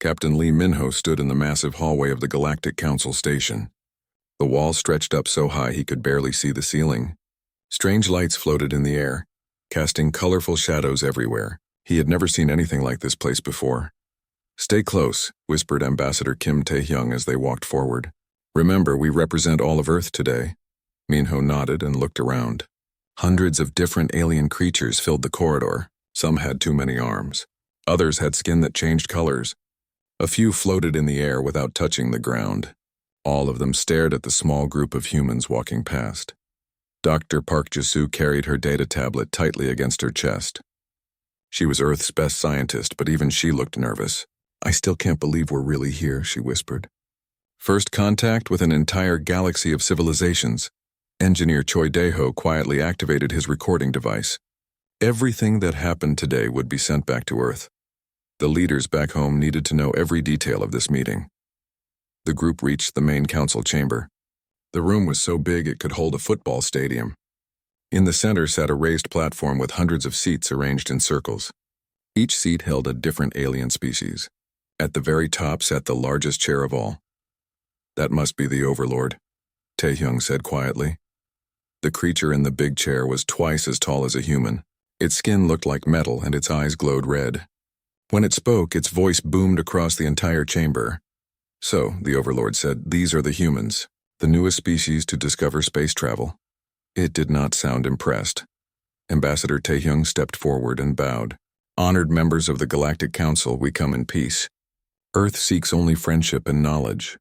Captain Lee Minho stood in the massive hallway of the Galactic Council station. The wall stretched up so high he could barely see the ceiling. Strange lights floated in the air, casting colorful shadows everywhere. He had never seen anything like this place before. "Stay close," whispered Ambassador Kim Tae-hyung as they walked forward. "Remember, we represent all of Earth today." Minho nodded and looked around. Hundreds of different alien creatures filled the corridor. Some had too many arms. Others had skin that changed colors. A few floated in the air without touching the ground. All of them stared at the small group of humans walking past. Dr. Park Ji-soo carried her data tablet tightly against her chest. She was Earth's best scientist, but even she looked nervous. "I still can't believe we're really here," she whispered. First contact with an entire galaxy of civilizations. Engineer Choi Dae-ho quietly activated his recording device. Everything that happened today would be sent back to Earth. The leaders back home needed to know every detail of this meeting. The group reached the main council chamber. The room was so big it could hold a football stadium. In the center sat a raised platform with hundreds of seats arranged in circles. Each seat held a different alien species. At the very top sat the largest chair of all. "That must be the Overlord," Tae-hyung said quietly. The creature in the big chair was twice as tall as a human. Its skin looked like metal and its eyes glowed red. When it spoke, its voice boomed across the entire chamber. "So," the Overlord said, "these are the humans, the newest species to discover space travel." It did not sound impressed. Ambassador Tae-hyung stepped forward and bowed. "Honored members of the Galactic Council, we come in peace. Earth seeks only friendship and knowledge."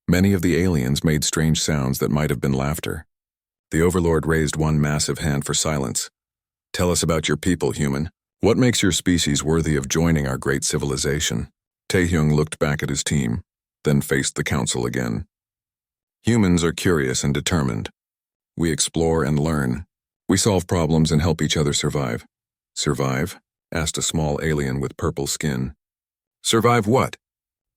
Many of the aliens made strange sounds that might have been laughter. The Overlord raised one massive hand for silence. "Tell us about your people, human. What makes your species worthy of joining our great civilization?" Tae-hyung looked back at his team, then faced the council again. "Humans are curious and determined. We explore and learn. We solve problems and help each other survive." "Survive?" asked a small alien with purple skin. "Survive what?"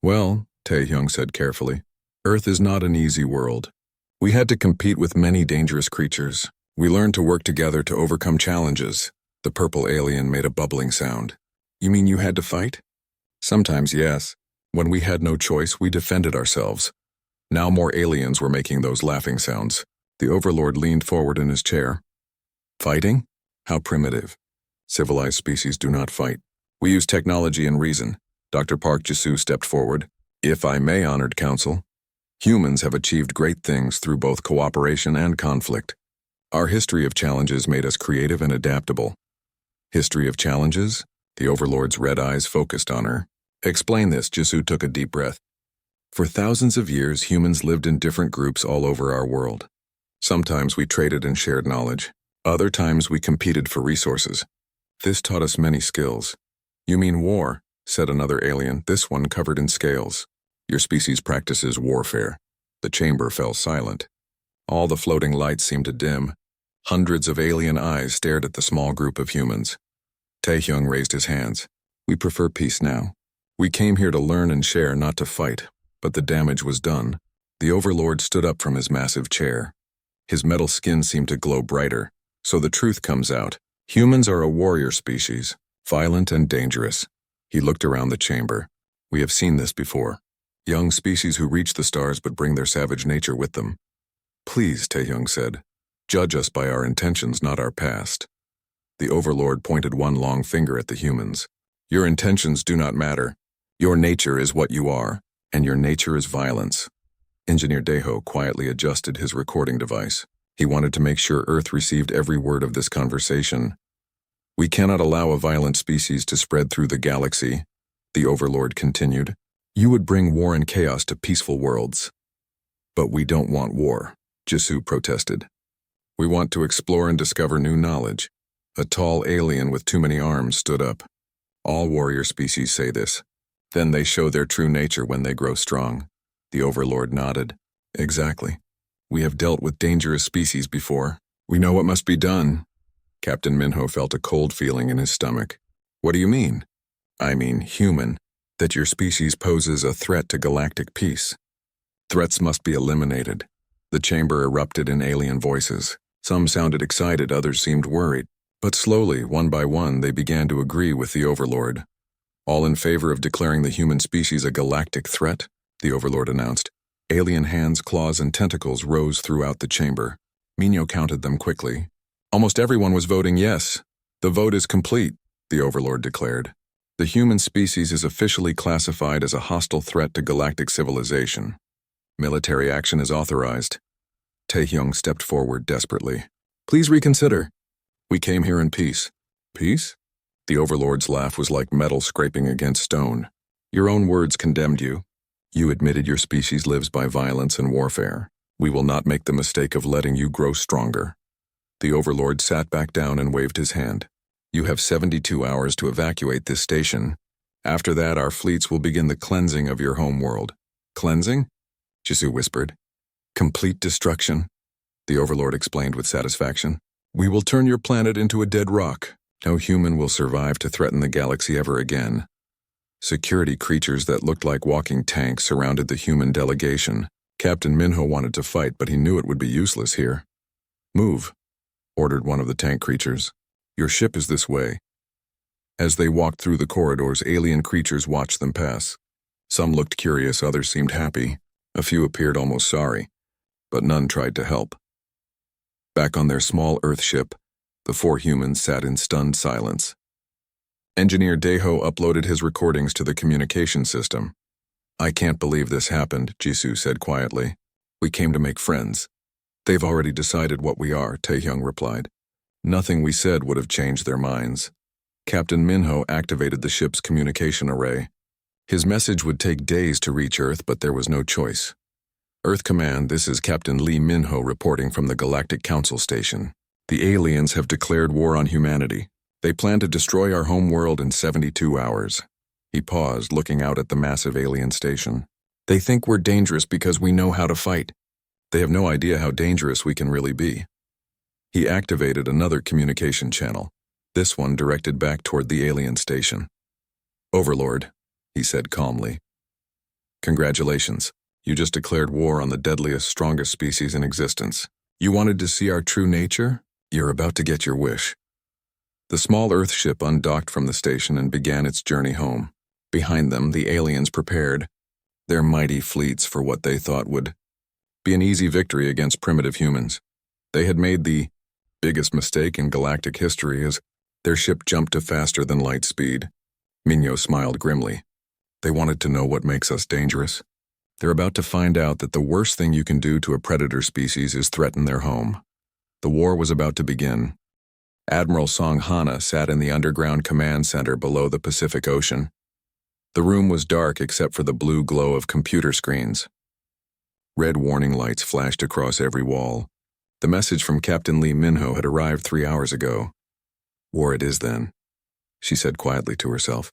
"Well," Tae-hyung said carefully, "Earth is not an easy world. We had to compete with many dangerous creatures. We learned to work together to overcome challenges." The purple alien made a bubbling sound. "You mean you had to fight?" "Sometimes, yes. When we had no choice, we defended ourselves." Now more aliens were making those laughing sounds. The Overlord leaned forward in his chair. "Fighting? How primitive. Civilized species do not fight. We use technology and reason." Dr. Park Ji-soo stepped forward. "If I may, honored council, humans have achieved great things through both cooperation and conflict. Our history of challenges made us creative and adaptable." "History of challenges?" The Overlord's red eyes focused on her. "Explain this." Ji-soo took a deep breath. "For thousands of years, humans lived in different groups all over our world. Sometimes we traded and shared knowledge. Other times we competed for resources. This taught us many skills." "You mean war?" said another alien, this one covered in scales. "Your species practices warfare." The chamber fell silent. All the floating lights seemed to dim. Hundreds of alien eyes stared at the small group of humans. Tae-hyung raised his hands. "We prefer peace now. We came here to learn and share, not to fight." But the damage was done. The Overlord stood up from his massive chair. His metal skin seemed to glow brighter. "So the truth comes out. Humans are a warrior species, violent and dangerous." He looked around the chamber. "We have seen this before. Young species who reach the stars but bring their savage nature with them." "Please," Tae-hyung said, "judge us by our intentions, not our past." The Overlord pointed one long finger at the humans. "Your intentions do not matter. Your nature is what you are, and your nature is violence." Engineer Dae-ho quietly adjusted his recording device. He wanted to make sure Earth received every word of this conversation. "We cannot allow a violent species to spread through the galaxy," the Overlord continued. "You would bring war and chaos to peaceful worlds." "But we don't want war," Ji-soo protested. "We want to explore and discover new knowledge." A tall alien with too many arms stood up. "All warrior species say this. Then they show their true nature when they grow strong." The Overlord nodded. "Exactly. We have dealt with dangerous species before. We know what must be done." Captain Minho felt a cold feeling in his stomach. "What do you mean?" "I mean human. That your species poses a threat to galactic peace. Threats must be eliminated." The chamber erupted in alien voices. Some sounded excited, others seemed worried. But slowly, one by one, they began to agree with the Overlord. All in favor of declaring the human species a galactic threat? The Overlord announced. Alien hands, claws, and tentacles rose throughout the chamber. Mino counted them quickly. Almost everyone was voting yes. The vote is complete, the Overlord declared. The human species is officially classified as a hostile threat to galactic civilization. Military action is authorized. Taehyung stepped forward desperately. Please reconsider. We came here in peace. Peace? The Overlord's laugh was like metal scraping against stone. Your own words condemned you. You admitted your species lives by violence and warfare. We will not make the mistake of letting you grow stronger. The Overlord sat back down and waved his hand. You have 72 hours to evacuate this station. After that, our fleets will begin the cleansing of your home world. Cleansing? Jisoo whispered. Complete destruction, the Overlord explained with satisfaction. We will turn your planet into a dead rock. No human will survive to threaten the galaxy ever again. Security creatures that looked like walking tanks surrounded the human delegation. Captain Minho wanted to fight, but he knew it would be useless here. Move, ordered one of the tank creatures. Your ship is this way. As they walked through the corridors, alien creatures watched them pass. Some looked curious, others seemed happy. A few appeared almost sorry, but none tried to help. Back on their small Earth ship, the four humans sat in stunned silence. Engineer Daeho uploaded his recordings to the communication system. I can't believe this happened, Jisoo said quietly. We came to make friends. They've already decided what we are, Taehyung replied. Nothing we said would have changed their minds. Captain Minho activated the ship's communication array. His message would take days to reach Earth, but there was no choice. Earth Command, this is Captain Lee Minho reporting from the Galactic Council Station. The aliens have declared war on humanity. They plan to destroy our home world in 72 hours. He paused, looking out at the massive alien station. They think we're dangerous because we know how to fight. They have no idea how dangerous we can really be. He activated another communication channel, this one directed back toward the alien station. Overlord, he said calmly. Congratulations. You just declared war on the deadliest, strongest species in existence. You wanted to see our true nature? You're about to get your wish. The small Earth ship undocked from the station and began its journey home. Behind them, the aliens prepared their mighty fleets for what they thought would be an easy victory against primitive humans. They had made the biggest mistake in galactic history as their ship jumped to faster than light speed. Minho smiled grimly. They wanted to know what makes us dangerous. They're about to find out that the worst thing you can do to a predator species is threaten their home. The war was about to begin. Admiral Song Hana sat in the underground command center below the Pacific Ocean. The room was dark except for the blue glow of computer screens. Red warning lights flashed across every wall. The message from Captain Lee Minho had arrived 3 hours ago. War it is then, she said quietly to herself.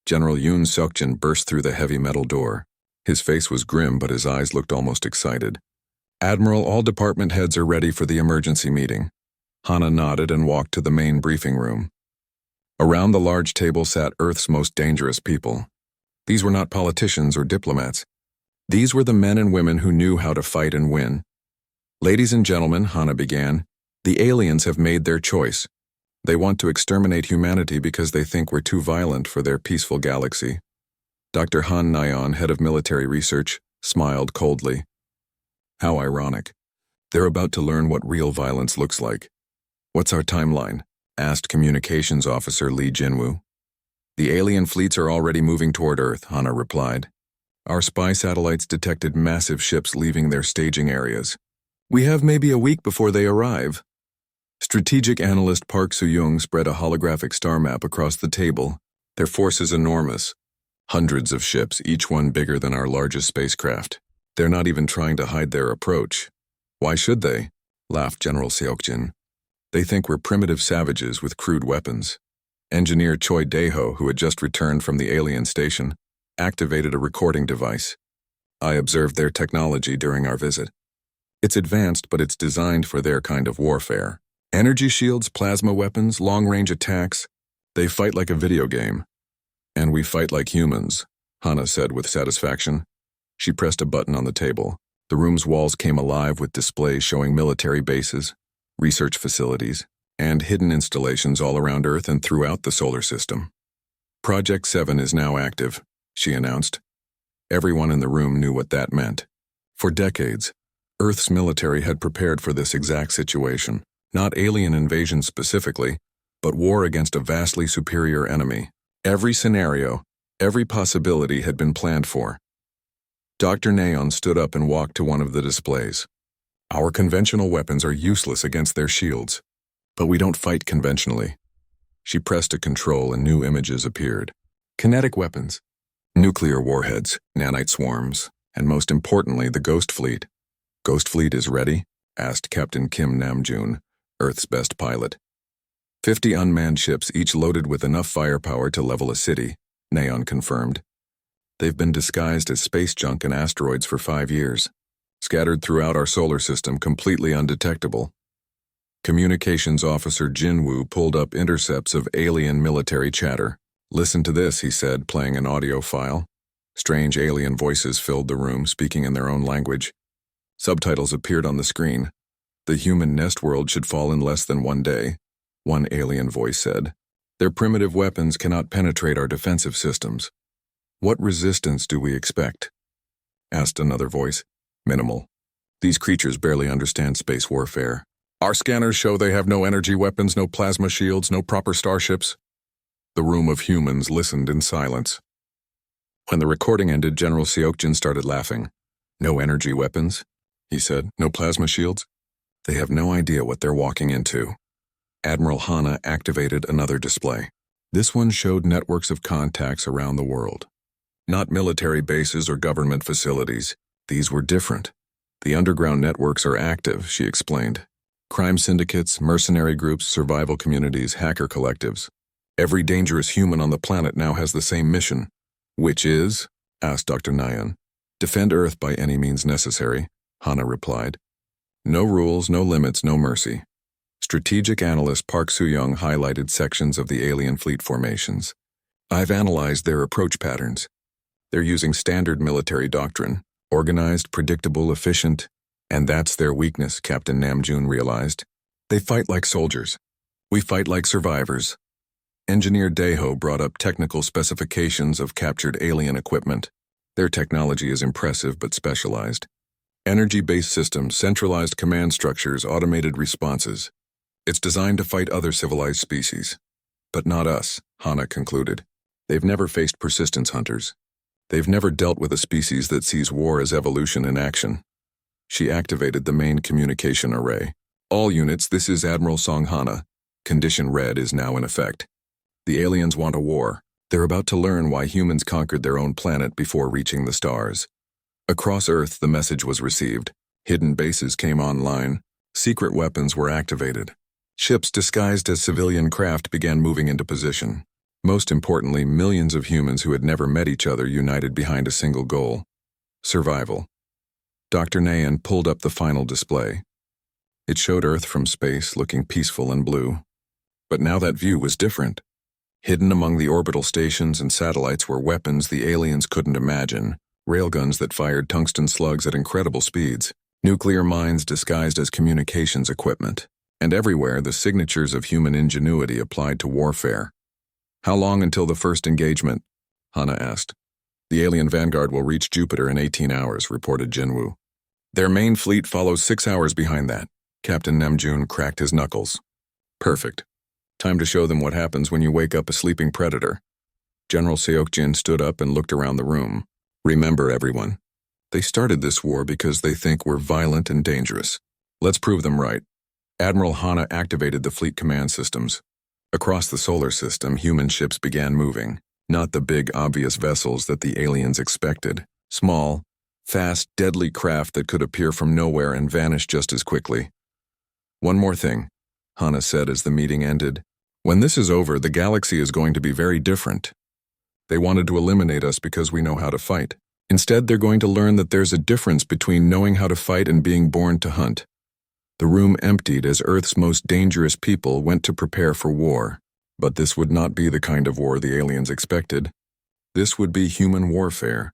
General Yoon Seokjin burst through the heavy metal door. His face was grim, but his eyes looked almost excited. Admiral, all department heads are ready for the emergency meeting. Hana nodded and walked to the main briefing room. Around the large table sat Earth's most dangerous people. These were not politicians or diplomats. These were the men and women who knew how to fight and win. Ladies and gentlemen, Hana began, the aliens have made their choice. They want to exterminate humanity because they think we're too violent for their peaceful galaxy. Dr. Han Nayeon, head of military research, smiled coldly. How ironic. They're about to learn what real violence looks like. What's our timeline? Asked Communications Officer Lee Jinwoo. The alien fleets are already moving toward Earth, Hana replied. Our spy satellites detected massive ships leaving their staging areas. We have maybe a week before they arrive. Strategic analyst Park Soo-young spread a holographic star map across the table. Their force is enormous. Hundreds of ships, each one bigger than our largest spacecraft. They're not even trying to hide their approach. Why should they? Laughed General Seokjin. They think we're primitive savages with crude weapons. Engineer Choi Daeho, who had just returned from the alien station, activated a recording device. I observed their technology during our visit. It's advanced, but it's designed for their kind of warfare. Energy shields, plasma weapons, long-range attacks. They fight like a video game. And we fight like humans, Hana said with satisfaction. She pressed a button on the table. The room's walls came alive with displays showing military bases, research facilities, and hidden installations all around Earth and throughout the solar system. Project 7 is now active, she announced. Everyone in the room knew what that meant. For decades, Earth's military had prepared for this exact situation, not alien invasion specifically, but war against a vastly superior enemy. Every scenario, every possibility had been planned for. Dr. Neon stood up and walked to one of the displays. Our conventional weapons are useless against their shields, but we don't fight conventionally. She pressed a control and new images appeared. Kinetic weapons, nuclear warheads, nanite swarms, and most importantly, the Ghost Fleet. Ghost Fleet is ready? Asked Captain Kim Namjoon, Earth's best pilot. 50 unmanned ships, each loaded with enough firepower to level a city, Neon confirmed. They've been disguised as space junk and asteroids for 5 years, scattered throughout our solar system, completely undetectable. Communications Officer Jinwoo pulled up intercepts of alien military chatter. Listen to this, he said, playing an audio file. Strange alien voices filled the room, speaking in their own language. Subtitles appeared on the screen. The human nest world should fall in less than 1 day, one alien voice said. Their primitive weapons cannot penetrate our defensive systems. What resistance do we expect? Asked another voice. Minimal. These creatures barely understand space warfare. Our scanners show they have no energy weapons, no plasma shields, no proper starships. The room of humans listened in silence. When the recording ended, General Seokjin started laughing. No energy weapons, he said. No plasma shields? They have no idea what they're walking into. Admiral Hana activated another display. This one showed networks of contacts around the world. Not military bases or government facilities. These were different. The underground networks are active, she explained. Crime syndicates, mercenary groups, survival communities, hacker collectives. Every dangerous human on the planet now has the same mission. Which is? Asked Dr. Nyan. Defend Earth by any means necessary, Hana replied. No rules, no limits, no mercy. Strategic analyst Park Soo-young highlighted sections of the alien fleet formations. I've analyzed their approach patterns. They're using standard military doctrine, organized, predictable, efficient, and that's their weakness, Captain Namjoon realized. They fight like soldiers. We fight like survivors. Engineer Daeho brought up technical specifications of captured alien equipment. Their technology is impressive but specialized. Energy-based systems, centralized command structures, automated responses. It's designed to fight other civilized species. But not us, Hana concluded. They've never faced persistence hunters. They've never dealt with a species that sees war as evolution in action. She activated the main communication array. All units, this is Admiral Song Hana. Condition Red is now in effect. The aliens want a war. They're about to learn why humans conquered their own planet before reaching the stars. Across Earth, the message was received. Hidden bases came online. Secret weapons were activated. Ships disguised as civilian craft began moving into position. Most importantly, millions of humans who had never met each other united behind a single goal: survival. Dr. Nayan pulled up the final display. It showed Earth from space, looking peaceful and blue. But now that view was different. Hidden among the orbital stations and satellites were weapons the aliens couldn't imagine, railguns that fired tungsten slugs at incredible speeds, nuclear mines disguised as communications equipment, and everywhere the signatures of human ingenuity applied to warfare. How long until the first engagement? Hana asked. The alien vanguard will reach Jupiter in 18 hours, reported Jinwoo. Their main fleet follows 6 hours behind that. Captain Namjoon cracked his knuckles. Perfect. Time to show them what happens when you wake up a sleeping predator. General Seokjin stood up and looked around the room. Remember, everyone. They started this war because they think we're violent and dangerous. Let's prove them right. Admiral Hana activated the fleet command systems. Across the solar system, human ships began moving. Not the big, obvious vessels that the aliens expected. Small, fast, deadly craft that could appear from nowhere and vanish just as quickly. One more thing, Hana said as the meeting ended. When this is over, the galaxy is going to be very different. They wanted to eliminate us because we know how to fight. Instead, they're going to learn that there's a difference between knowing how to fight and being born to hunt. The room emptied as Earth's most dangerous people went to prepare for war. But this would not be the kind of war the aliens expected. This would be human warfare.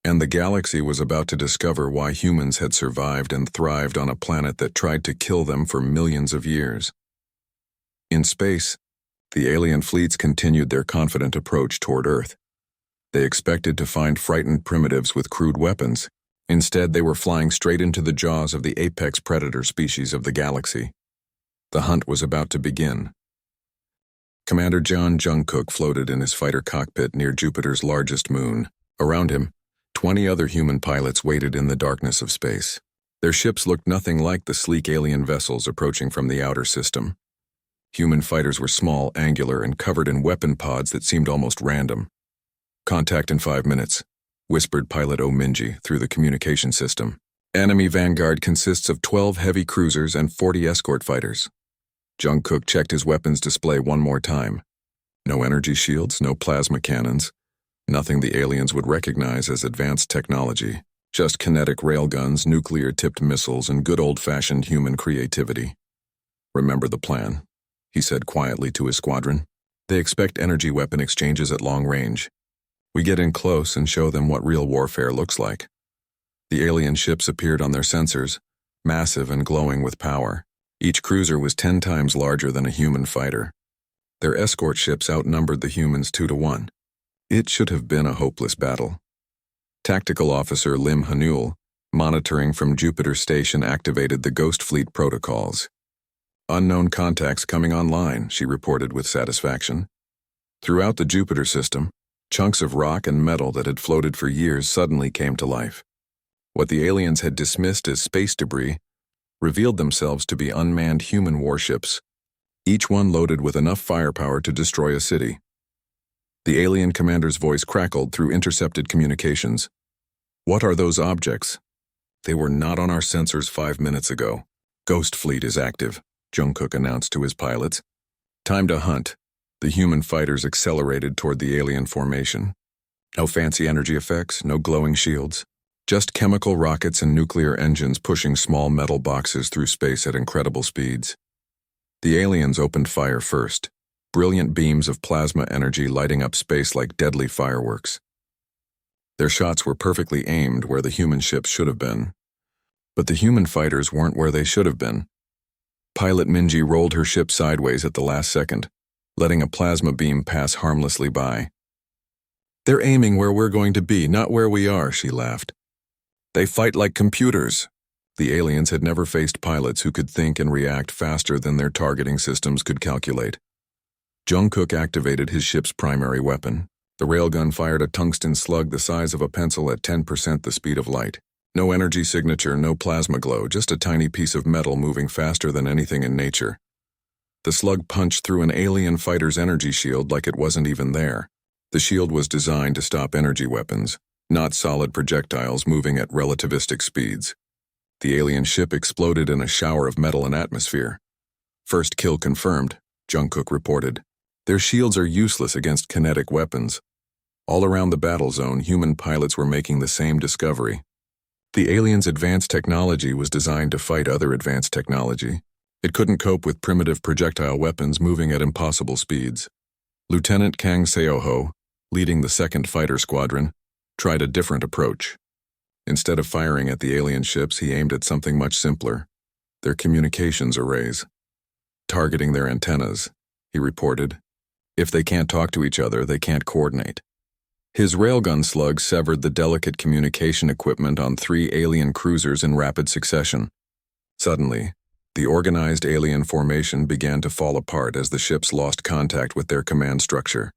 And the galaxy was about to discover why humans had survived and thrived on a planet that tried to kill them for millions of years. In space, The alien fleets continued their confident approach toward Earth. They expected to find frightened primitives with crude weapons. Instead, they were flying straight into the jaws of the apex predator species of the galaxy. The hunt was about to begin. Commander John Jungkook floated in his fighter cockpit near Jupiter's largest moon. Around him, 20 other human pilots waited in the darkness of space. Their ships looked nothing like the sleek alien vessels approaching from the outer system. Human fighters were small, angular, and covered in weapon pods that seemed almost random. "Contact in 5 minutes," whispered pilot O'Minji through the communication system. "Enemy vanguard consists of 12 heavy cruisers and 40 escort fighters." Jungkook checked his weapons display one more time. No energy shields, no plasma cannons, nothing the aliens would recognize as advanced technology, just kinetic railguns, nuclear-tipped missiles, and good old-fashioned human creativity. "Remember the plan," he said quietly to his squadron. "They expect energy weapon exchanges at long range. We get in close and show them what real warfare looks like." The alien ships appeared on their sensors, massive and glowing with power. Each cruiser was 10 times larger than a human fighter. Their escort ships outnumbered the humans 2-1. It should have been a hopeless battle. Tactical Officer Lim Hanul, monitoring from Jupiter Station, activated the Ghost Fleet protocols. "Unknown contacts coming online," she reported with satisfaction. Throughout the Jupiter system, chunks of rock and metal that had floated for years suddenly came to life. What the aliens had dismissed as space debris revealed themselves to be unmanned human warships, each one loaded with enough firepower to destroy a city. The alien commander's voice crackled through intercepted communications. "What are those objects?" "They were not on our sensors 5 minutes ago. Ghost Fleet is active," Jungkook announced to his pilots. "Time to hunt." The human fighters accelerated toward the alien formation. No fancy energy effects, no glowing shields. Just chemical rockets and nuclear engines pushing small metal boxes through space at incredible speeds. The aliens opened fire first, brilliant beams of plasma energy lighting up space like deadly fireworks. Their shots were perfectly aimed where the human ships should have been. But the human fighters weren't where they should have been. Pilot Minji rolled her ship sideways at the last second, letting a plasma beam pass harmlessly by. "They're aiming where we're going to be, not where we are," she laughed. "They fight like computers." The aliens had never faced pilots who could think and react faster than their targeting systems could calculate. Jungkook activated his ship's primary weapon. The railgun fired a tungsten slug the size of a pencil at 10% the speed of light. No energy signature, no plasma glow, just a tiny piece of metal moving faster than anything in nature. The slug punched through an alien fighter's energy shield like it wasn't even there. The shield was designed to stop energy weapons, not solid projectiles moving at relativistic speeds. The alien ship exploded in a shower of metal and atmosphere. "First kill confirmed," Jungkook reported. "Their shields are useless against kinetic weapons." All around the battle zone, human pilots were making the same discovery. The aliens' advanced technology was designed to fight other advanced technology. It couldn't cope with primitive projectile weapons moving at impossible speeds. Lieutenant Kang Seoho, leading the 2nd Fighter Squadron, tried a different approach. Instead of firing at the alien ships, he aimed at something much simpler: their communications arrays. "Targeting their antennas," he reported. "If they can't talk to each other, they can't coordinate." His railgun slug severed the delicate communication equipment on 3 alien cruisers in rapid succession. Suddenly, the organized alien formation began to fall apart as the ships lost contact with their command structure.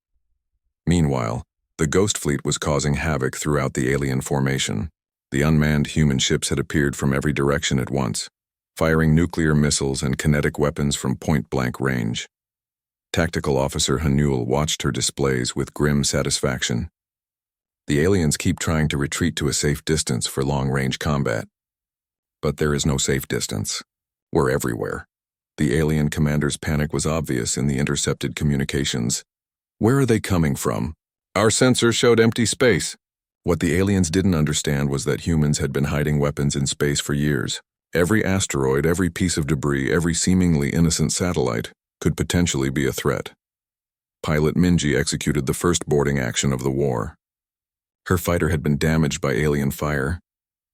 Meanwhile, the Ghost Fleet was causing havoc throughout the alien formation. The unmanned human ships had appeared from every direction at once, firing nuclear missiles and kinetic weapons from point-blank range. Tactical Officer Hanul watched her displays with grim satisfaction. The aliens keep trying to retreat to a safe distance for long-range combat. But there is no safe distance. We're everywhere. The alien commander's panic was obvious in the intercepted communications. "Where are they coming from?" "Our sensors showed empty space." What the aliens didn't understand was that humans had been hiding weapons in space for years. Every asteroid, every piece of debris, every seemingly innocent satellite could potentially be a threat. Pilot Minji executed the first boarding action of the war. Her fighter had been damaged by alien fire,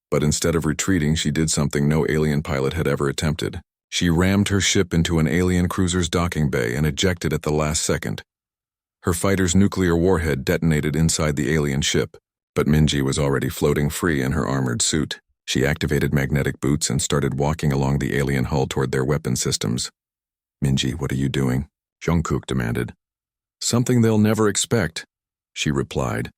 but instead of retreating, she did something no alien pilot had ever attempted. She rammed her ship into an alien cruiser's docking bay and ejected at the last second. Her fighter's nuclear warhead detonated inside the alien ship, but Minji was already floating free in her armored suit. She activated magnetic boots and started walking along the alien hull toward their weapon systems. "Minji, what are you doing?" Jungkook demanded. "Something they'll never expect," she replied,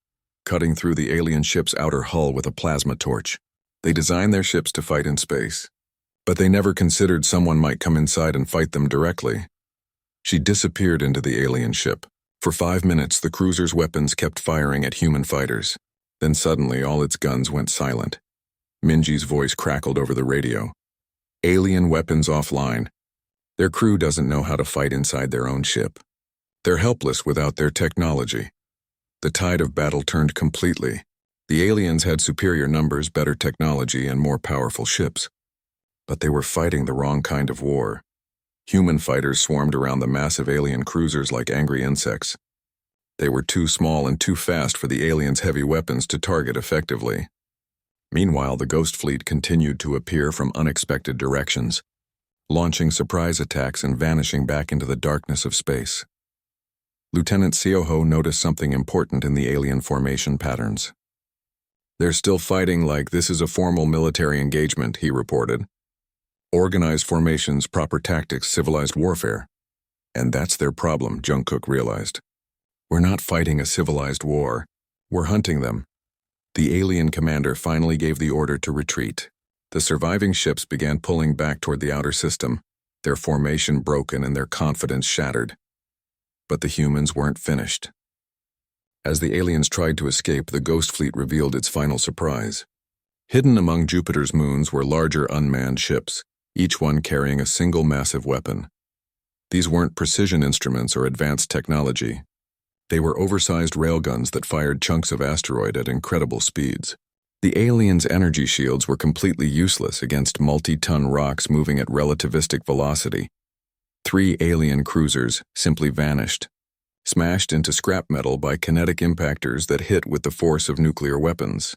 cutting through the alien ship's outer hull with a plasma torch. They designed their ships to fight in space, but they never considered someone might come inside and fight them directly. She disappeared into the alien ship. For 5 minutes, the cruiser's weapons kept firing at human fighters. Then suddenly, all its guns went silent. Minji's voice crackled over the radio. "Alien weapons offline. Their crew doesn't know how to fight inside their own ship. They're helpless without their technology." The tide of battle turned completely. The aliens had superior numbers, better technology, and more powerful ships. But they were fighting the wrong kind of war. Human fighters swarmed around the massive alien cruisers like angry insects. They were too small and too fast for the aliens' heavy weapons to target effectively. Meanwhile, the Ghost Fleet continued to appear from unexpected directions, launching surprise attacks and vanishing back into the darkness of space. Lieutenant Seoho noticed something important in the alien formation patterns. "They're still fighting like this is a formal military engagement," he reported. "Organized formations, proper tactics, civilized warfare." And that's their problem, Jungkook realized. "We're not fighting a civilized war. We're hunting them." The alien commander finally gave the order to retreat. The surviving ships began pulling back toward the outer system, their formation broken and their confidence shattered. But the humans weren't finished. As the aliens tried to escape, the Ghost Fleet revealed its final surprise. Hidden among Jupiter's moons were larger unmanned ships, each one carrying a single massive weapon. These weren't precision instruments or advanced technology. They were oversized railguns that fired chunks of asteroid at incredible speeds. The aliens' energy shields were completely useless against multi-ton rocks moving at relativistic velocity. 3 alien cruisers simply vanished, smashed into scrap metal by kinetic impactors that hit with the force of nuclear weapons.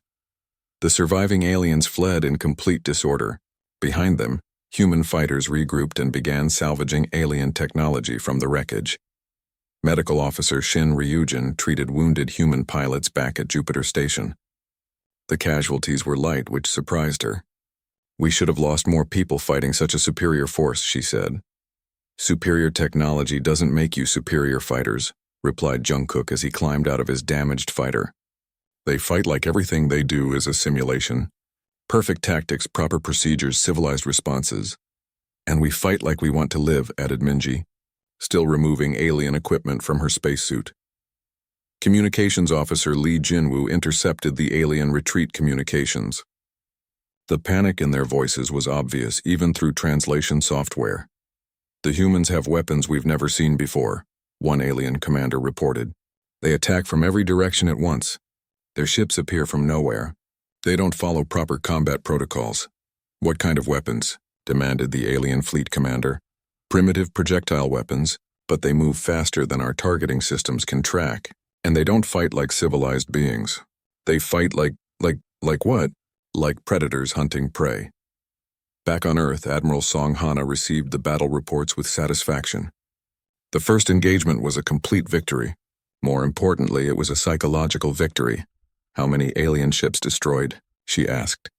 The surviving aliens fled in complete disorder. Behind them, human fighters regrouped and began salvaging alien technology from the wreckage. Medical Officer Shin Ryujin treated wounded human pilots back at Jupiter Station. The casualties were light, which surprised her. "We should have lost more people fighting such a superior force," she said. "Superior technology doesn't make you superior fighters," replied Jungkook as he climbed out of his damaged fighter. "They fight like everything they do is a simulation. Perfect tactics, proper procedures, civilized responses. And we fight like we want to live," added Minji, still removing alien equipment from her spacesuit. Communications Officer Lee Jinwoo intercepted the alien retreat communications. The panic in their voices was obvious even through translation software. "The humans have weapons we've never seen before," one alien commander reported. "They attack from every direction at once. Their ships appear from nowhere. They don't follow proper combat protocols." "What kind of weapons?" demanded the alien fleet commander. "Primitive projectile weapons, but they move faster than our targeting systems can track. And they don't fight like civilized beings. They fight like what? Like predators hunting prey." Back on Earth, Admiral Song Hana received the battle reports with satisfaction. The first engagement was a complete victory. More importantly, it was a psychological victory. "How many alien ships destroyed?" she asked.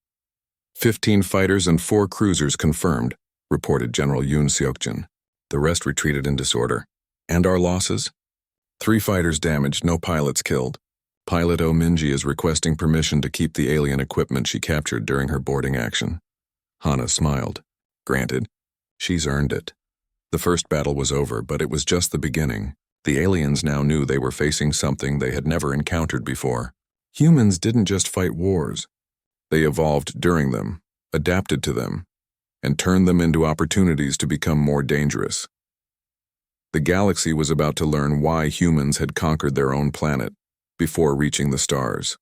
15 fighters and 4 cruisers confirmed," reported General Yoon Seokjin. "The rest retreated in disorder." "And our losses?" 3 fighters damaged, no pilots killed. Pilot O Minji is requesting permission to keep the alien equipment she captured during her boarding action. Hana smiled. "Granted. She's earned it." The first battle was over, but it was just the beginning. The aliens now knew they were facing something they had never encountered before. Humans didn't just fight wars. They evolved during them, adapted to them, and turned them into opportunities to become more dangerous. The galaxy was about to learn why humans had conquered their own planet before reaching the stars,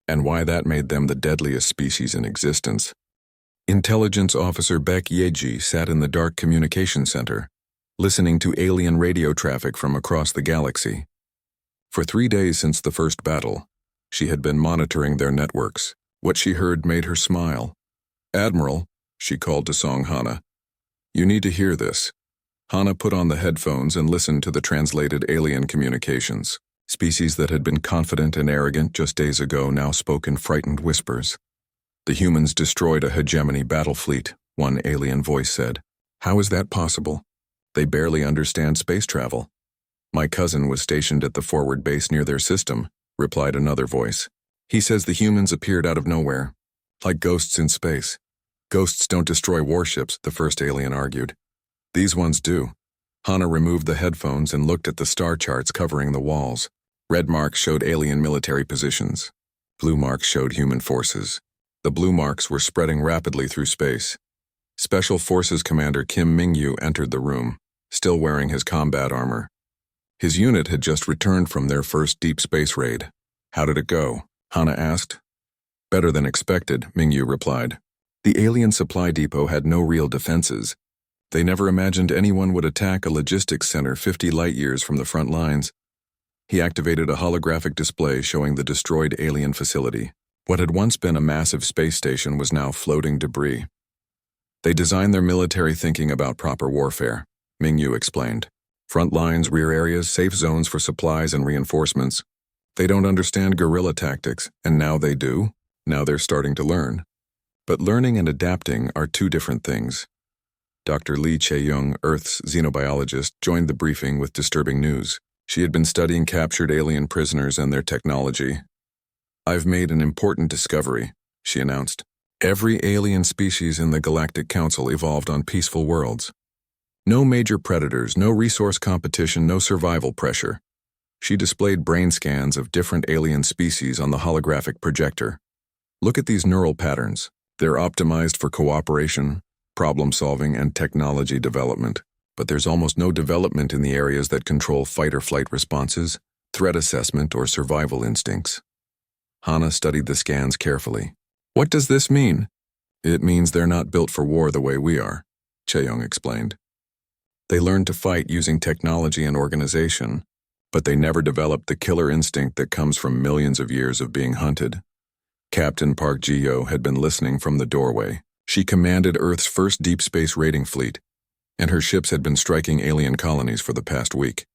and why that made them the deadliest species in existence. Intelligence Officer Baek Yeji sat in the dark communication center, listening to alien radio traffic from across the galaxy. For 3 days since the first battle, she had been monitoring their networks. What she heard made her smile. "Admiral," she called to Song Hana, You need to hear this. Hana put on the headphones and listened to the translated alien communications. Species that had been confident and arrogant just days ago now spoke in frightened whispers. The humans destroyed a hegemony battle fleet, one alien voice said. How is that possible? They barely understand space travel. My cousin was stationed at the forward base near their system, replied another voice. He says the humans appeared out of nowhere, like ghosts in space. Ghosts don't destroy warships, the first alien argued. These ones do. Hana removed the headphones and looked at the star charts covering the walls. Red marks showed alien military positions. Blue marks showed human forces. The blue marks were spreading rapidly through space. Special Forces Commander Kim Mingyu entered the room, still wearing his combat armor. His unit had just returned from their first deep space raid. How did it go? Hana asked. Better than expected, Mingyu replied. The alien supply depot had no real defenses. They never imagined anyone would attack a logistics center 50 light-years from the front lines. He activated a holographic display showing the destroyed alien facility. What had once been a massive space station was now floating debris. They designed their military thinking about proper warfare, Mingyu explained. Front lines, rear areas, safe zones for supplies and reinforcements. They don't understand guerrilla tactics, and now they do. Now they're starting to learn. But learning and adapting are two different things. Dr. Lee Chae-young, Earth's xenobiologist, joined the briefing with disturbing news. She had been studying captured alien prisoners and their technology. I've made an important discovery, she announced. Every alien species in the Galactic Council evolved on peaceful worlds. No major predators, no resource competition, no survival pressure. She displayed brain scans of different alien species on the holographic projector. Look at these neural patterns. They're optimized for cooperation, problem-solving, and technology development. But there's almost no development in the areas that control fight-or-flight responses, threat assessment, or survival instincts. Hana studied the scans carefully. What does this mean? It means they're not built for war the way we are, Chae-young explained. They learned to fight using technology and organization, but they never developed the killer instinct that comes from millions of years of being hunted. Captain Park Ji-yo had been listening from the doorway. She commanded Earth's first deep space raiding fleet, and her ships had been striking alien colonies for the past week.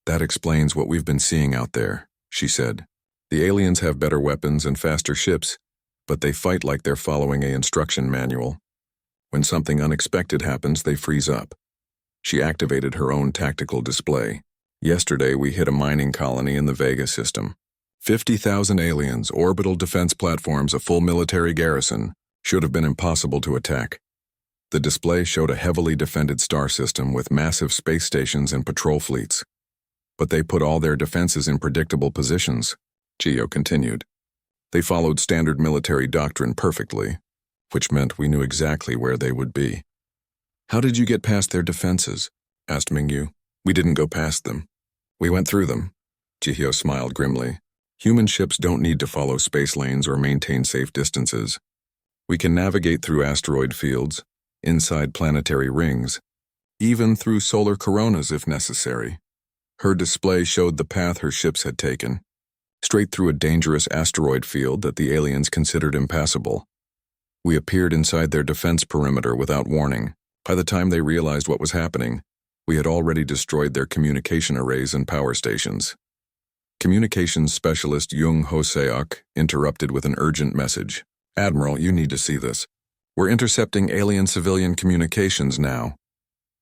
That explains what we've been seeing out there, she said. The aliens have better weapons and faster ships, but they fight like they're following an instruction manual. When something unexpected happens, they freeze up. She activated her own tactical display. Yesterday, we hit a mining colony in the Vega system. 50,000 aliens, orbital defense platforms, a full military garrison. Should have been impossible to attack. The display showed a heavily defended star system with massive space stations and patrol fleets. But they put all their defenses in predictable positions, Gio continued. They followed standard military doctrine perfectly, which meant we knew exactly where they would be. How did you get past their defenses? Asked Mingyu. We didn't go past them. We went through them. Jihyo smiled grimly. Human ships don't need to follow space lanes or maintain safe distances. We can navigate through asteroid fields, inside planetary rings, even through solar coronas if necessary. Her display showed the path her ships had taken, straight through a dangerous asteroid field that the aliens considered impassable. We appeared inside their defense perimeter without warning. By the time they realized what was happening, we had already destroyed their communication arrays and power stations. Communications specialist Jung Ho-seok interrupted with an urgent message. Admiral, you need to see this. We're intercepting alien civilian communications now.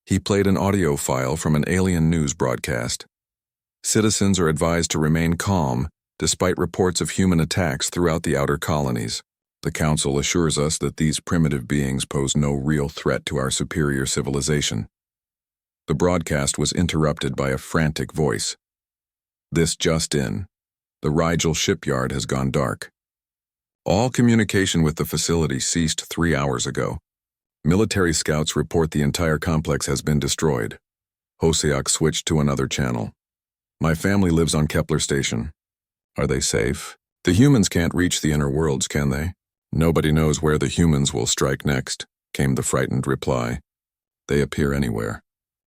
He played an audio file from an alien news broadcast. Citizens are advised to remain calm, despite reports of human attacks throughout the outer colonies. The Council assures us that these primitive beings pose no real threat to our superior civilization. The broadcast was interrupted by a frantic voice. This just in. The Rigel shipyard has gone dark. All communication with the facility ceased 3 hours ago. Military scouts report the entire complex has been destroyed. Hoseok switched to another channel. My family lives on Kepler Station. Are they safe? The humans can't reach the inner worlds, can they? Nobody knows where the humans will strike next, came the frightened reply. They appear anywhere.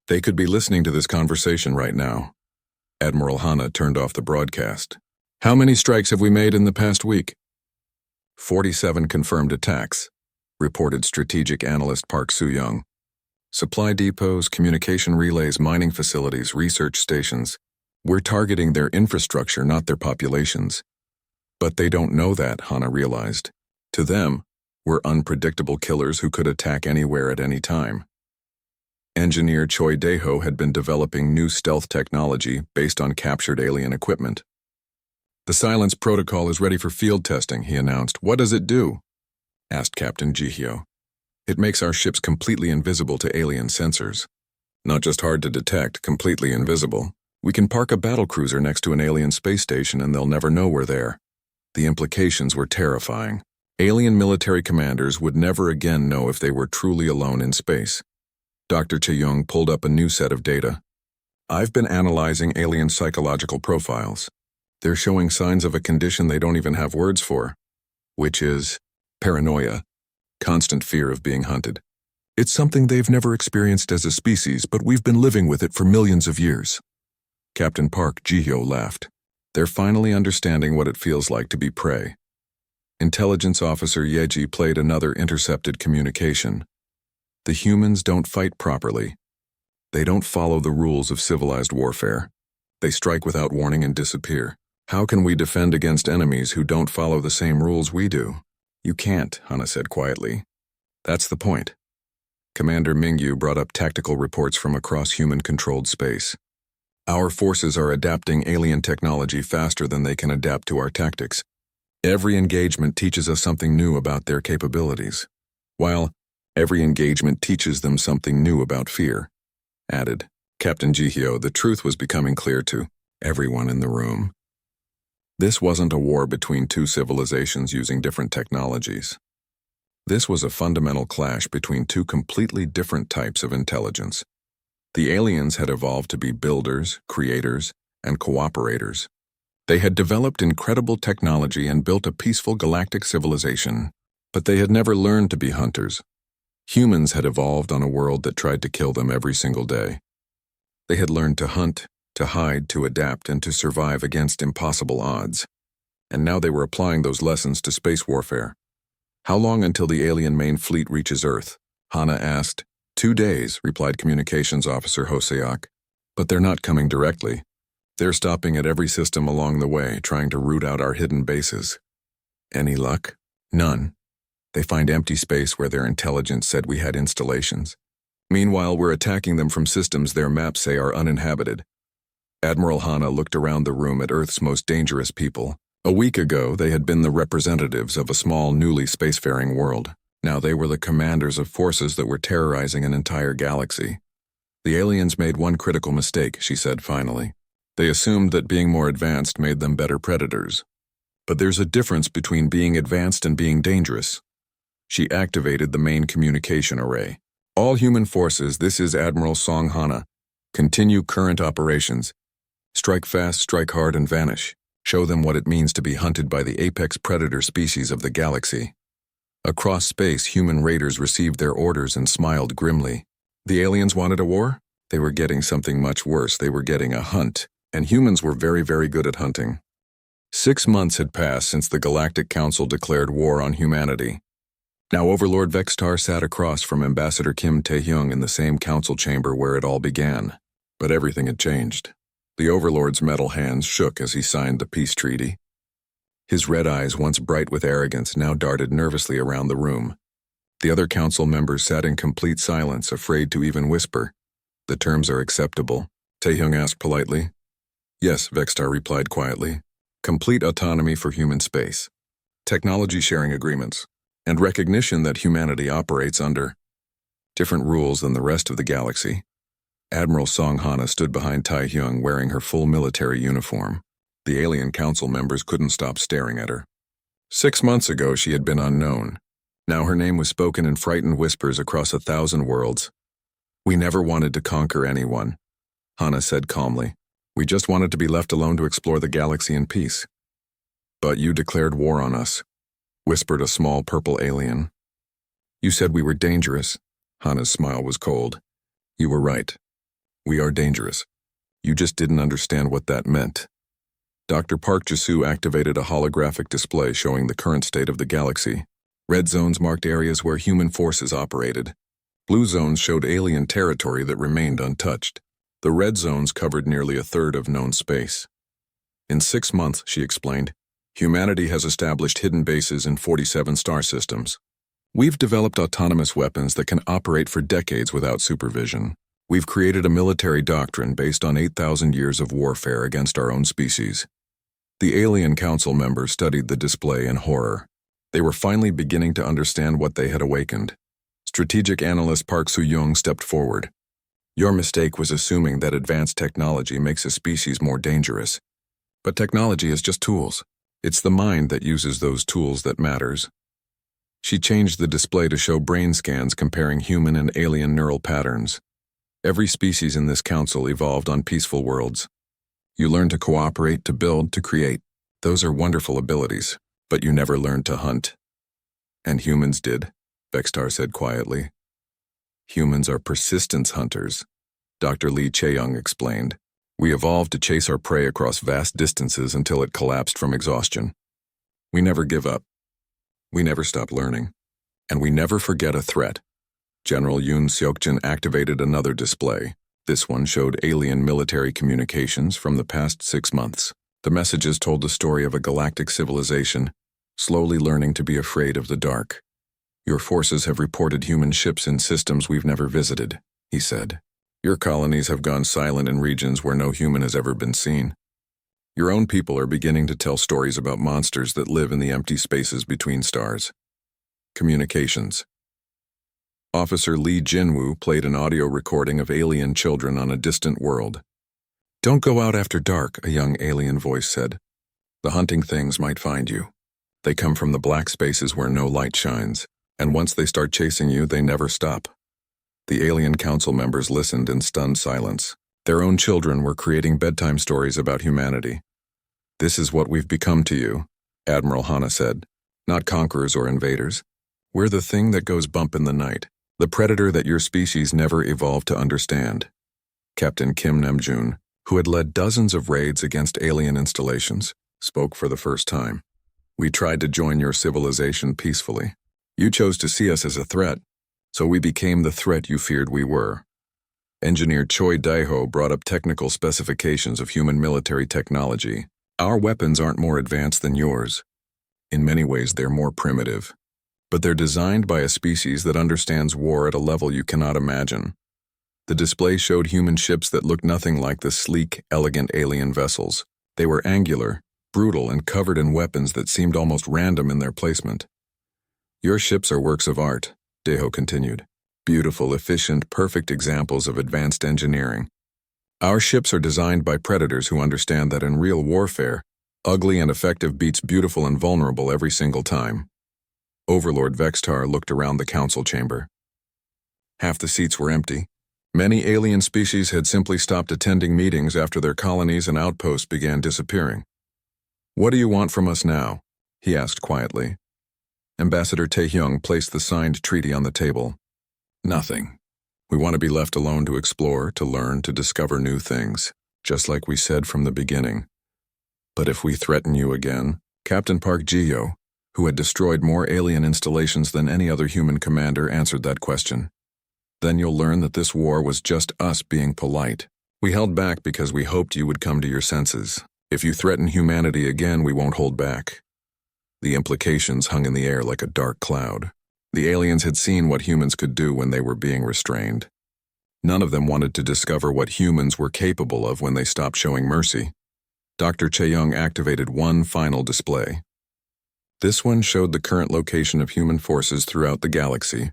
They could be listening to this conversation right now. Admiral Hana turned off the broadcast. How many strikes have we made in the past week? 47 confirmed attacks, reported strategic analyst Park Soo-young. Supply depots, communication relays, mining facilities, research stations. We're targeting their infrastructure, not their populations. But they don't know that, Hana realized. To them, we're unpredictable killers who could attack anywhere at any time. Engineer Choi Daeho had been developing new stealth technology based on captured alien equipment. The silence protocol is ready for field testing, he announced. What does it do? Asked Captain Ji-hyo. It makes our ships completely invisible to alien sensors. Not just hard to detect, completely invisible. We can park a battlecruiser next to an alien space station and they'll never know we're there. The implications were terrifying. Alien military commanders would never again know if they were truly alone in space. Dr. Chae-young pulled up a new set of data. I've been analyzing alien psychological profiles. They're showing signs of a condition they don't even have words for, which is paranoia, constant fear of being hunted. It's something they've never experienced as a species, but we've been living with it for millions of years. Captain Park Ji-hyo laughed. They're finally understanding what it feels like to be prey. Intelligence Officer Yeji played another intercepted communication. The humans don't fight properly. They don't follow the rules of civilized warfare. They strike without warning and disappear. How can we defend against enemies who don't follow the same rules we do? You can't, Hana said quietly. That's the point. Commander Mingyu brought up tactical reports from across human-controlled space. Our forces are adapting alien technology faster than they can adapt to our tactics. Every engagement teaches us something new about their capabilities, while every engagement teaches them something new about fear, added Captain Ji-hyo. The truth was becoming clear to everyone in the room. This wasn't a war between two civilizations using different technologies. This was a fundamental clash between two completely different types of intelligence. The aliens had evolved to be builders, creators, and cooperators. They had developed incredible technology and built a peaceful galactic civilization, but they had never learned to be hunters. Humans had evolved on a world that tried to kill them every single day. They had learned to hunt, to hide, to adapt, and to survive against impossible odds. And now they were applying those lessons to space warfare. How long until the alien main fleet reaches Earth? Hana asked. 2 days, replied Communications Officer Hoseok. But they're not coming directly. They're stopping at every system along the way, trying to root out our hidden bases. Any luck? None. They find empty space where their intelligence said we had installations. Meanwhile, we're attacking them from systems their maps say are uninhabited. Admiral Hana looked around the room at Earth's most dangerous people. A week ago, they had been the representatives of a small, newly spacefaring world. Now they were the commanders of forces that were terrorizing an entire galaxy. The aliens made one critical mistake, she said finally. They assumed that being more advanced made them better predators. But there's a difference between being advanced and being dangerous. She activated the main communication array. All human forces, this is Admiral Song Hana. Continue current operations. Strike fast, strike hard, and vanish. Show them what it means to be hunted by the apex predator species of the galaxy. Across space, human raiders received their orders and smiled grimly. The aliens wanted a war? They were getting something much worse. They were getting a hunt. And humans were very, very good at hunting. 6 months had passed since the Galactic Council declared war on humanity. Now Overlord Vextar sat across from Ambassador Kim Tae-hyung in the same council chamber where it all began. But everything had changed. The Overlord's metal hands shook as he signed the peace treaty. His red eyes, once bright with arrogance, now darted nervously around the room. The other council members sat in complete silence, afraid to even whisper. The terms are acceptable, Tae-hyung asked politely. Yes, Vextar replied quietly. Complete autonomy for human space. Technology sharing agreements. And recognition that humanity operates under different rules than the rest of the galaxy. Admiral Song Hana stood behind Tae-hyung wearing her full military uniform. The alien council members couldn't stop staring at her. 6 months ago she had been unknown. Now her name was spoken in frightened whispers across 1,000 worlds. We never wanted to conquer anyone, Hana said calmly. We just wanted to be left alone to explore the galaxy in peace. But you declared war on us, whispered a small purple alien. You said we were dangerous. Hana's smile was cold. You were right. We are dangerous. You just didn't understand what that meant. Dr. Park Ji-soo activated a holographic display showing the current state of the galaxy. Red zones marked areas where human forces operated. Blue zones showed alien territory that remained untouched. The red zones covered nearly a third of known space. In 6 months, she explained, humanity has established hidden bases in 47 star systems. We've developed autonomous weapons that can operate for decades without supervision. We've created a military doctrine based on 8,000 years of warfare against our own species. The Alien Council members studied the display in horror. They were finally beginning to understand what they had awakened. Strategic analyst Park Soo-young stepped forward. Your mistake was assuming that advanced technology makes a species more dangerous. But technology is just tools. It's the mind that uses those tools that matters. She changed the display to show brain scans comparing human and alien neural patterns. Every species in this council evolved on peaceful worlds. You learn to cooperate, to build, to create. Those are wonderful abilities, but you never learned to hunt. And humans did, Vextar said quietly. Humans are persistence hunters, Dr. Lee Chae-young explained. We evolved to chase our prey across vast distances until it collapsed from exhaustion. We never give up. We never stop learning. And we never forget a threat. General Yoon Seokjin activated another display. This one showed alien military communications from the past 6 months. The messages told the story of a galactic civilization, slowly learning to be afraid of the dark. Your forces have reported human ships in systems we've never visited, he said. Your colonies have gone silent in regions where no human has ever been seen. Your own people are beginning to tell stories about monsters that live in the empty spaces between stars. Communications. Officer Lee Jinwoo played an audio recording of alien children on a distant world. Don't go out after dark, a young alien voice said. The hunting things might find you. They come from the black spaces where no light shines, and once they start chasing you, they never stop. The Alien Council members listened in stunned silence. Their own children were creating bedtime stories about humanity. This is what we've become to you, Admiral Hana said. Not conquerors or invaders. We're the thing that goes bump in the night. The predator that your species never evolved to understand. Captain Kim Namjoon, who had led dozens of raids against alien installations, spoke for the first time. We tried to join your civilization peacefully. You chose to see us as a threat, so we became the threat you feared we were. Engineer Choi Daeho brought up technical specifications of human military technology. Our weapons aren't more advanced than yours. In many ways, they're more primitive. But they're designed by a species that understands war at a level you cannot imagine. The display showed human ships that looked nothing like the sleek, elegant alien vessels. They were angular, brutal, and covered in weapons that seemed almost random in their placement. Your ships are works of art, Daeho continued. Beautiful, efficient, perfect examples of advanced engineering. Our ships are designed by predators who understand that in real warfare, ugly and effective beats beautiful and vulnerable every single time. Overlord Vextar looked around the council chamber. Half the seats were empty. Many alien species had simply stopped attending meetings after their colonies and outposts began disappearing. What do you want from us now? He asked quietly. Ambassador Tae-hyung placed the signed treaty on the table. Nothing. We want to be left alone to explore, to learn, to discover new things, just like we said from the beginning. But if we threaten you again, Captain Park Ji-yo, who had destroyed more alien installations than any other human commander, answered that question. Then you'll learn that this war was just us being polite. We held back because we hoped you would come to your senses. If you threaten humanity again, we won't hold back. The implications hung in the air like a dark cloud. The aliens had seen what humans could do when they were being restrained. None of them wanted to discover what humans were capable of when they stopped showing mercy. Dr. Chae-young activated one final display. This one showed the current location of human forces throughout the galaxy.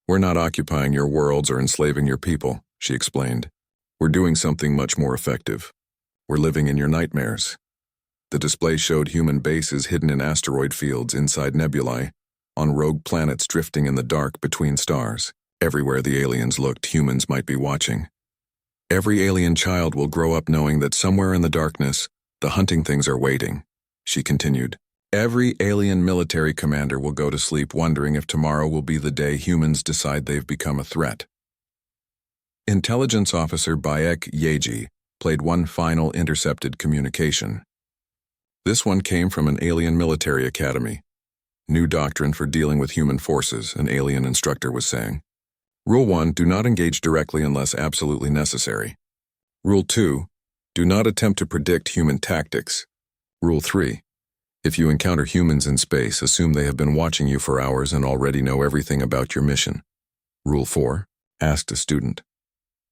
We're not occupying your worlds or enslaving your people, she explained. We're doing something much more effective. We're living in your nightmares. The display showed human bases hidden in asteroid fields inside nebulae, on rogue planets drifting in the dark between stars. Everywhere the aliens looked, humans might be watching. Every alien child will grow up knowing that somewhere in the darkness, the hunting things are waiting, she continued. Every alien military commander will go to sleep wondering if tomorrow will be the day humans decide they've become a threat. Intelligence Officer Baek Yeji played one final intercepted communication. This one came from an alien military academy. New doctrine for dealing with human forces, an alien instructor was saying. Rule 1, do not engage directly unless absolutely necessary. Rule 2, do not attempt to predict human tactics. Rule 3, if you encounter humans in space, assume they have been watching you for hours and already know everything about your mission. Rule 4, asked a student.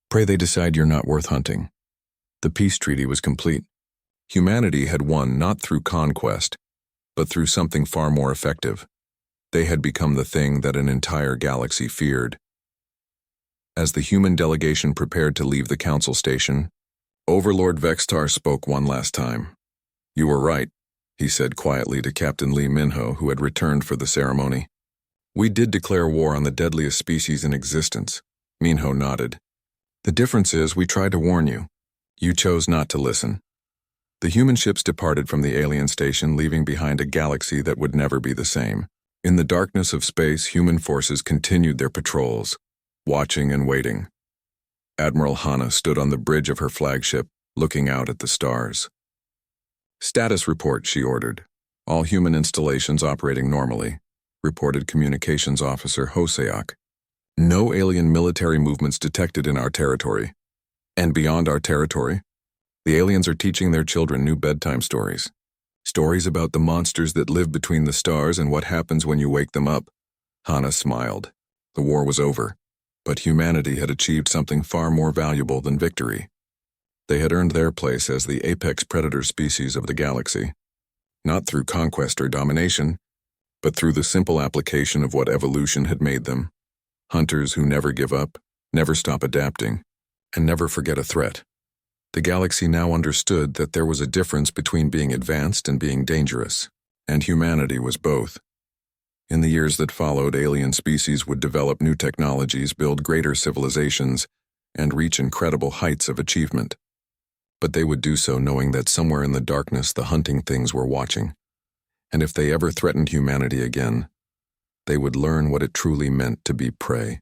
Pray they decide you're not worth hunting. The peace treaty was complete. Humanity had won not through conquest, but through something far more effective. They had become the thing that an entire galaxy feared. As the human delegation prepared to leave the council station, Overlord Vextar spoke one last time. You were right, he said quietly to Captain Lee Minho, who had returned for the ceremony. We did declare war on the deadliest species in existence. Minho nodded. The difference is we tried to warn you. You chose not to listen. The human ships departed from the alien station, leaving behind a galaxy that would never be the same. In the darkness of space, human forces continued their patrols, watching and waiting. Admiral Hana stood on the bridge of her flagship, looking out at the stars. Status report, she ordered. All human installations operating normally, reported Communications Officer Hoseok. No alien military movements detected in our territory. And beyond our territory, the aliens are teaching their children new bedtime stories. Stories about the monsters that live between the stars and what happens when you wake them up. Hana smiled. The war was over, but humanity had achieved something far more valuable than victory. They had earned their place as the apex predator species of the galaxy, not through conquest or domination, but through the simple application of what evolution had made them. Hunters who never give up, never stop adapting, and never forget a threat. The galaxy now understood that there was a difference between being advanced and being dangerous, and humanity was both. In the years that followed, alien species would develop new technologies, build greater civilizations, and reach incredible heights of achievement. But they would do so knowing that somewhere in the darkness the hunting things were watching, and if they ever threatened humanity again, they would learn what it truly meant to be prey.